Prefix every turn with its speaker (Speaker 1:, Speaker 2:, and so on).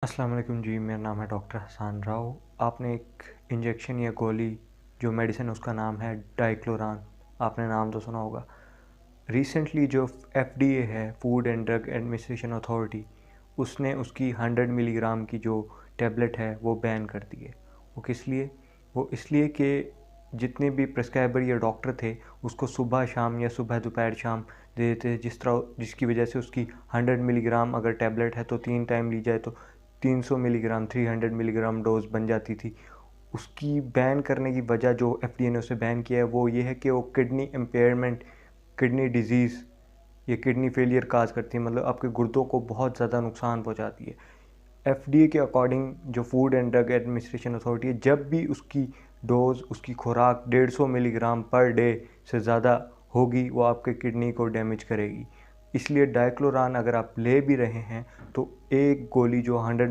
Speaker 1: अस्सलाम वालेकुम जी, मेरा नाम है डॉक्टर हसान राव। आपने एक इंजेक्शन या गोली जो मेडिसिन उसका नाम है डाइक्लोरान, आपने नाम तो सुना होगा। रिसेंटली जो एफडीए है, food and drug administration authority, उसने उसकी 100 मिलीग्राम की जो टैबलेट है वो बैन कर दी है। वो किस लिए? वो इसलिए कि जितने भी प्रिस्क्राइबर या डॉक्टर थे उसको सुबह शाम या सुबह दोपहर शाम दे देते थे, जिसकी वजह से उसकी 100 मिलीग्राम अगर टैबलेट है तो 3 टाइम ली जाए तो 300 मिलीग्राम 300 मिलीग्राम डोज बन जाती थी। उसकी बैन करने की वजह जो एफडीए ने उसे बैन किया है वो ये है कि वो किडनी इम्पेयरमेंट, किडनी डिजीज़, ये किडनी फेलियर काज करती है, मतलब आपके गुर्दों को बहुत ज़्यादा नुकसान पहुंचाती है। एफडीए के अकॉर्डिंग जो food and drug administration authority है, जब भी उसकी डोज, उसकी खुराक 150 मिलीग्राम पर डे से ज़्यादा होगी वो आपके किडनी को डैमेज करेगी। इसलिए डाइक्लोरान अगर आप ले भी रहे हैं तो एक गोली जो 100